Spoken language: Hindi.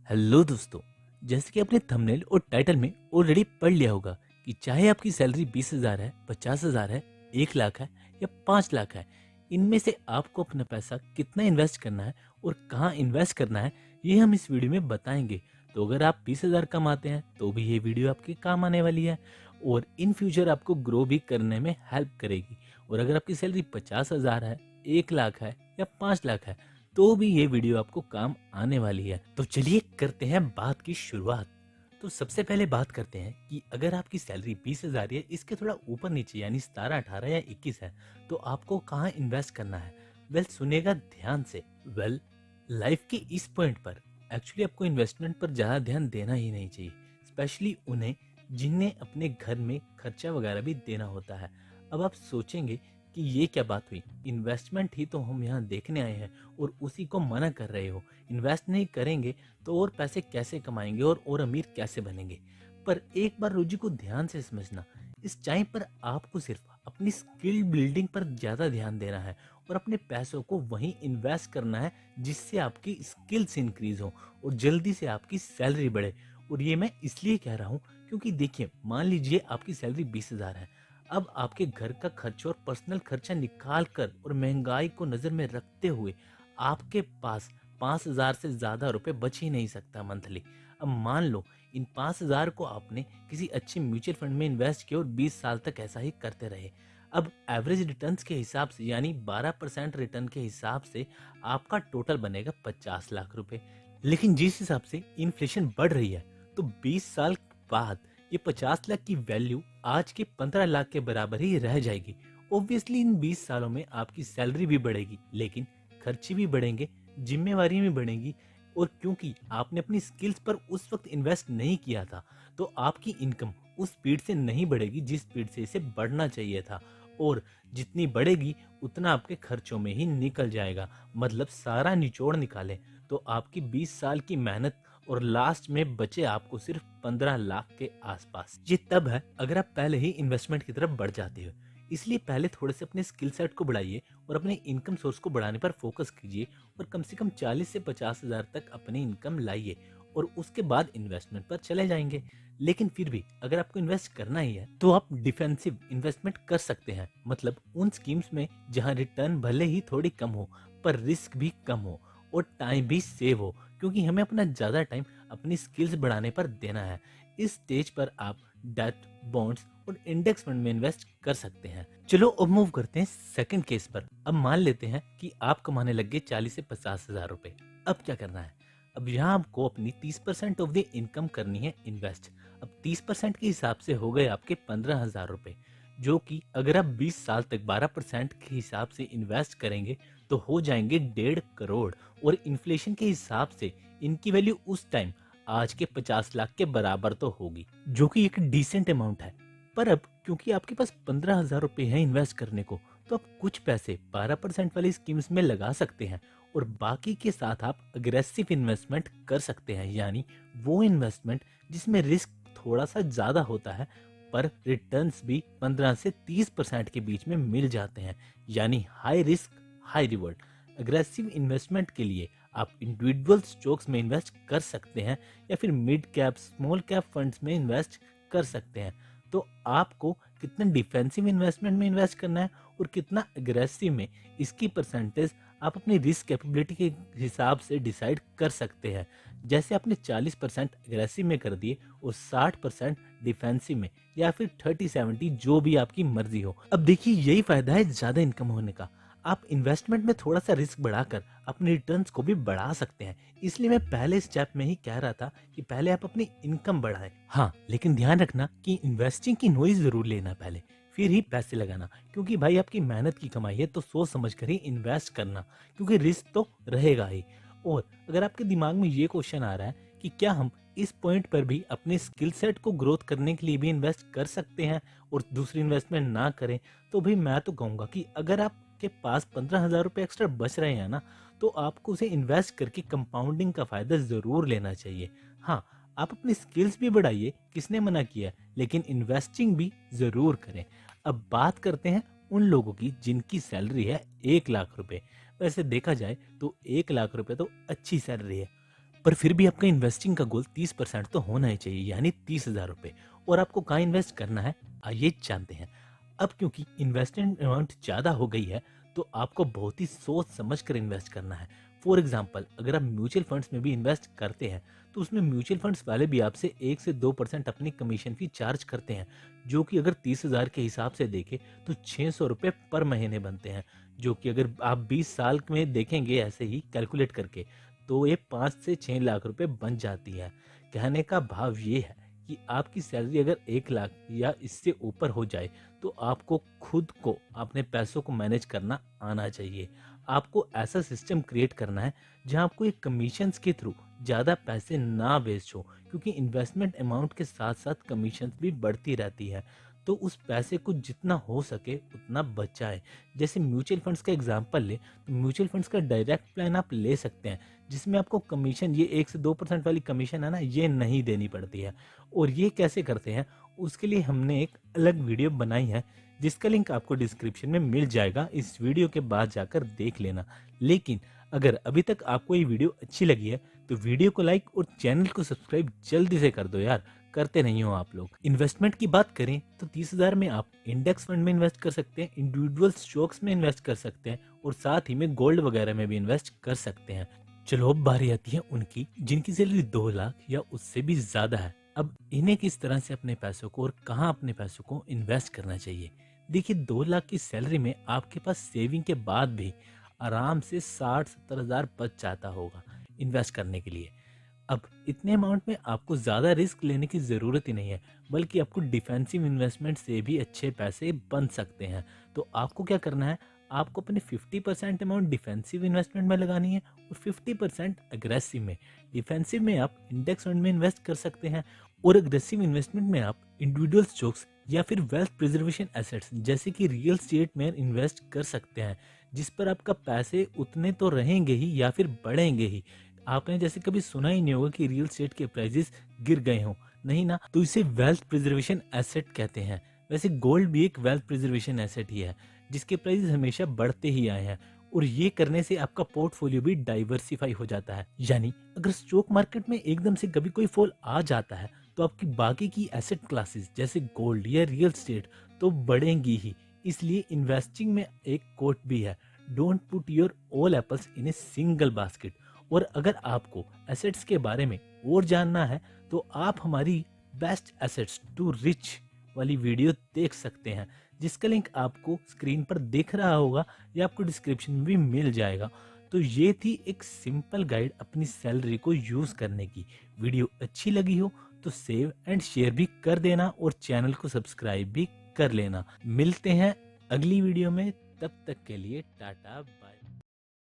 हेलो दोस्तों। जैसे कि आपने थंबनेल और टाइटल में ऑलरेडी पढ़ लिया होगा कि चाहे आपकी सैलरी 20,000 है, 50,000 है, 1 लाख है या 5 लाख है, इनमें से आपको अपना पैसा कितना इन्वेस्ट करना है और कहाँ इन्वेस्ट करना है, ये हम इस वीडियो में बताएंगे। तो अगर आप 20,000 कमाते हैं तो भी ये वीडियो आपके काम आने वाली है और इन फ्यूचर आपको ग्रो भी करने में हेल्प करेगी। और अगर आपकी सैलरी 50,000 है, 1 लाख है या 5 लाख है, तो भी ये वीडियो आपको काम आने वाली है। तो चलिए करते हैं बात की शुरुआत। तो सबसे पहले बात करते हैं कि अगर आपकी सैलरी 20,000 है, इसके थोड़ा ऊपर नीचे यानी 17, 18 या 21 है, तो आपको कहाँ इन्वेस्ट करना है? वेल सुनिएगा ध्यान से। वेल लाइफ के इस पॉइंट पर एक्चुअली आपको इन्वेस्टमेंट पर ज़्यादा ध्यान देना ही नहीं चाहिए, स्पेशली उन्हें जिन्हें अपने घर में खर्चा वगैरह भी देना होता है। अब आप सोचेंगे कि ये क्या बात हुई, इन्वेस्टमेंट ही तो हम यहाँ देखने आए हैं और उसी को मना कर रहे हो। इन्वेस्ट नहीं करेंगे तो और पैसे कैसे कमाएंगे और अमीर कैसे बनेंगे? पर एक बार रुचि को ध्यान से समझना, इस टाइम पर आपको सिर्फ अपनी स्किल बिल्डिंग पर ज़्यादा ध्यान देना है और अपने पैसों को वहीं इन्वेस्ट करना है जिससे आपकी स्किल्स इंक्रीज हो और जल्दी से आपकी सैलरी बढ़े। और ये मैं इसलिए कह रहा हूँ क्योंकि देखिए, मान लीजिए आपकी सैलरी 20,000 है। अब आपके घर का खर्च और पर्सनल खर्चा निकाल कर और महंगाई को नज़र में रखते हुए आपके पास 5,000 से ज़्यादा रुपए बच ही नहीं सकता मंथली। अब मान लो इन 5,000 को आपने किसी अच्छे म्यूचुअल फंड में इन्वेस्ट किया और 20 साल तक ऐसा ही करते रहे। अब एवरेज रिटर्न्स के हिसाब से यानी 12% रिटर्न के हिसाब से आपका टोटल बनेगा 50 लाख रुपए। लेकिन जिस हिसाब से इन्फ्लेशन बढ़ रही है, तो 20 साल बाद ये 50 लाख की वैल्यू आज के 15 लाख के बराबर ही रह जाएगी। ऑब्वियसली इन 20 सालों में आपकी सैलरी भी बढ़ेगी, लेकिन खर्चे भी बढ़ेंगे, जिम्मेवारी भी बढ़ेंगी। और क्योंकि आपने अपनी स्किल्स पर उस वक्त इन्वेस्ट नहीं किया था, तो आपकी इनकम उस स्पीड से नहीं बढ़ेगी जिस स्पीड से इसे बढ़ना चाहिए था। और जितनी बढ़ेगी उतना आपके खर्चों में ही निकल जाएगा। मतलब सारा निचोड़ निकालें तो आपकी 20 साल की मेहनत और लास्ट में बचे आपको सिर्फ 15 लाख के आसपास। ये तब है अगर आप पहले ही इन्वेस्टमेंट की तरफ बढ़ जाते हो। इसलिए पहले थोड़े से अपने स्किल सेट को बढ़ाइए और अपने इनकम सोर्स को बढ़ाने पर फोकस कीजिए और कम से कम 40 से 50,000 तक अपनी इनकम लाइए और उसके बाद इन्वेस्टमेंट पर चले जाएंगे। लेकिन फिर भी अगर आपको इन्वेस्ट करना ही है तो आप डिफेंसिव इन्वेस्टमेंट कर सकते हैं। मतलब उन स्कीम्स में जहां रिटर्न भले ही थोड़ी कम हो पर रिस्क भी कम हो और टाइम भी सेव हो, क्योंकि हमें अपना ज़्यादा टाइम अपनी स्किल्स बढ़ाने पर देना है। इस स्टेज पर आप डेट, बॉन्ड्स और इंडेक्स फंड में इन्वेस्ट कर सकते हैं। चलो अब मूव करते हैं सेकंड केस पर। अब मान लेते हैं कि आप कमाने लग गए 40 से 50,000 रुपए। अब क्या करना है? अब यहाँ आपको अपनी 30% ऑफ द इनकम करनी है इन्वेस्ट। अब 30% के हिसाब से हो गए आपके 15,000 रुपए, जो कि अगर आप 20 साल तक 12% के हिसाब से इन्वेस्ट करेंगे तो हो जाएंगे 1.5 करोड़। और इन्फ्लेशन के हिसाब से इनकी वैल्यू उस टाइम आज के 50 लाख के बराबर तो होगी, जो कि एक डिसेंट अमाउंट है। पर अब क्योंकि आपके पास 15,000 रुपए हैं इन्वेस्ट करने को, तो आप कुछ पैसे 12% वाली स्कीम्स में लगा सकते हैं और बाकी के साथ आप अग्रेसिव इन्वेस्टमेंट कर सकते हैं, यानी वो इन्वेस्टमेंट जिसमें रिस्क थोड़ा सा ज़्यादा होता है पर रिटर्न्स भी 15 से 30% के बीच में मिल जाते हैं, यानी high risk high reward. Aggressive investment के लिए आप इंडिविजुअल स्टॉक्स में इन्वेस्ट कर सकते हैं या फिर mid cap small cap funds में इन्वेस्ट कर सकते हैं। तो आपको कितना डिफेंसिव इन्वेस्टमेंट में इन्वेस्ट करना है और कितना अग्रेसिव में, इसकी परसेंटेज आप अपनी रिस्क कैपेबिलिटी के हिसाब से डिसाइड कर सकते हैं। जैसे आपने 40% अग्रेसिव में कर दिए और 60% डिफेंसिव में, या फिर 30-70 जो भी आपकी मर्जी हो। अब देखिए, यही फायदा है ज्यादा इनकम होने का। आप इन्वेस्टमेंट में थोड़ा सा रिस्क बढ़ाकर अपने रिटर्न्स को भी बढ़ा सकते हैं। इसलिए मैं पहले स्टेप में ही कह रहा था कि पहले आप अपनी इनकम बढ़ाएं। हाँ, लेकिन ध्यान रखना कि इन्वेस्टिंग की नॉलेज जरूर लेना पहले, फिर ही पैसे लगाना। क्योंकि भाई आपकी मेहनत की कमाई है तो सोच समझ कर ही इन्वेस्ट करना, क्योंकि रिस्क तो रहेगा ही। और अगर आपके दिमाग में ये क्वेश्चन आ रहा है कि क्या हम इस पॉइंट पर भी अपने स्किल सेट को ग्रोथ करने के लिए भी इन्वेस्ट कर सकते हैं और दूसरी इन्वेस्टमेंट ना करें, तो भाई मैं तो कहूँगा कि अगर आपके पास 15,000 रुपये एक्स्ट्रा बच रहे हैं ना, तो आपको उसे इन्वेस्ट करके कंपाउंडिंग का फायदा जरूर लेना चाहिए। हाँ, आप अपनी स्किल्स भी बढ़ाइए, किसने मना किया, लेकिन इन्वेस्टिंग भी जरूर करें। अब बात करते हैं उन लोगों की जिनकी सैलरी है 1 लाख रुपए। वैसे देखा जाए तो 1 लाख रुपए तो अच्छी सैलरी है, पर फिर भी आपका इन्वेस्टिंग का गोल 30% तो होना ही चाहिए, यानी 30,000 रुपये। और आपको कहाँ इन्वेस्ट करना है, आइए जानते हैं। अब क्योंकि इन्वेस्टमेंट अमाउंट ज़्यादा हो गई है, तो आपको बहुत ही सोच समझ कर इन्वेस्ट करना है। फॉर एग्जाम्पल, अगर आप म्यूचुअल फंड्स में भी इन्वेस्ट करते हैं, तो उसमें म्यूचुअल फंड्स वाले भी आपसे 1 से 2% अपनी कमीशन फी चार्ज करते हैं, जो कि अगर 30,000 के हिसाब से देखें तो 600 रुपये पर महीने बनते हैं, जो कि अगर आप 20 साल में देखेंगे ऐसे ही कैलकुलेट करके, तो ये 5 से 6 लाख रुपए बन जाती है। कहने का भाव ये है कि आपकी सैलरी अगर 1 लाख या इससे ऊपर हो जाए, तो आपको खुद को अपने पैसों को मैनेज करना आना चाहिए। आपको ऐसा सिस्टम क्रिएट करना है जहां आपको ये कमीशंस के थ्रू ज़्यादा पैसे ना वेस्ट हो, क्योंकि इन्वेस्टमेंट अमाउंट के साथ साथ कमीशंस भी बढ़ती रहती है। तो उस पैसे को जितना हो सके उतना बचाएं। जैसे म्यूचुअल फंड्स का एग्जांपल ले, तो म्यूचुअल फंड्स का डायरेक्ट प्लान आप ले सकते हैं, जिसमें आपको कमीशन, ये 1 से 2% वाली कमीशन है ना, ये नहीं देनी पड़ती है। और ये कैसे करते हैं, उसके लिए हमने एक अलग वीडियो बनाई है, जिसका लिंक आपको डिस्क्रिप्शन में मिल जाएगा। इस वीडियो के बाद जाकर देख लेना। लेकिन अगर अभी तक आपको ये वीडियो अच्छी लगी है, तो वीडियो को लाइक और चैनल को सब्सक्राइब जल्दी से कर दो यार, करते नहीं हो आप लोग। इन्वेस्टमेंट की बात करें तो 30,000 में आप इंडेक्स फंड में इन्वेस्ट कर सकते हैं, इंडिविजुअल स्टॉक्स में इन्वेस्ट कर सकते हैं, और साथ ही में गोल्ड वगैरह में भी इन्वेस्ट कर सकते हैं। चलो अब बारी आती है उनकी जिनकी सैलरी 2 लाख या उससे भी ज्यादा है। अब इन्हें किस तरह से अपने पैसों को और कहाँ अपने पैसों को इन्वेस्ट करना चाहिए। देखिए, 2 लाख की सैलरी में आपके पास सेविंग के बाद भी आराम से 60-70 हज़ार बच जाता होगा इन्वेस्ट करने के लिए। अब इतने अमाउंट में आपको ज़्यादा रिस्क लेने की ज़रूरत ही नहीं है, बल्कि आपको डिफेंसिव इन्वेस्टमेंट से भी अच्छे पैसे बन सकते हैं। तो आपको क्या करना है, आपको अपने 50% अमाउंट डिफेंसिव इन्वेस्टमेंट में लगानी है और 50% अग्रेसिव में। डिफेंसिव में आप इंडेक्स फंड में इन्वेस्ट कर सकते हैं, और अग्रेसिव इन्वेस्टमेंट में आप इंडिविजुअल स्टॉक्स या फिर वेल्थ प्रिजर्वेशन एसेट्स जैसे कि रियल स्टेट में इन्वेस्ट कर सकते हैं, जिस पर आपका पैसे उतने तो रहेंगे ही या फिर बढ़ेंगे ही। आपने जैसे कभी सुना ही नहीं होगा कि रियल स्टेट के प्राइसेस गिर गए हों, नहीं ना, तो इसे वेल्थ प्रिजर्वेशन एसेट कहते हैं। वैसे गोल्ड भी एक वेल्थ प्रिजर्वेशन एसेट ही है, जिसके प्राइसेस हमेशा बढ़ते ही आए हैं, और ये करने से आपका पोर्टफोलियो भी डाइवर्सिफाई हो जाता है। यानी अगर स्टॉक मार्केट में एकदम से कभी कोई फॉल आ जाता है, तो आपकी बाकी की एसेट क्लासेस जैसे गोल्ड या रियल स्टेट तो बढ़ेंगी ही। इसलिए इन्वेस्टिंग में एक कोट भी है, don't put your all apples in a single basket. और अगर आपको एसेट्स के बारे में और जानना है, तो आप हमारी बेस्ट एसेट्स टू रिच वाली वीडियो देख सकते हैं, जिसका लिंक आपको स्क्रीन पर दिख रहा होगा या आपको डिस्क्रिप्शन में भी मिल जाएगा। तो ये थी एक सिंपल गाइड अपनी सैलरी को यूज करने की। वीडियो अच्छी लगी हो तो सेव एंड शेयर भी कर देना, और चैनल को सब्सक्राइब भी कर लेना। मिलते हैं अगली वीडियो में, तब तक के लिए टाटा बाय।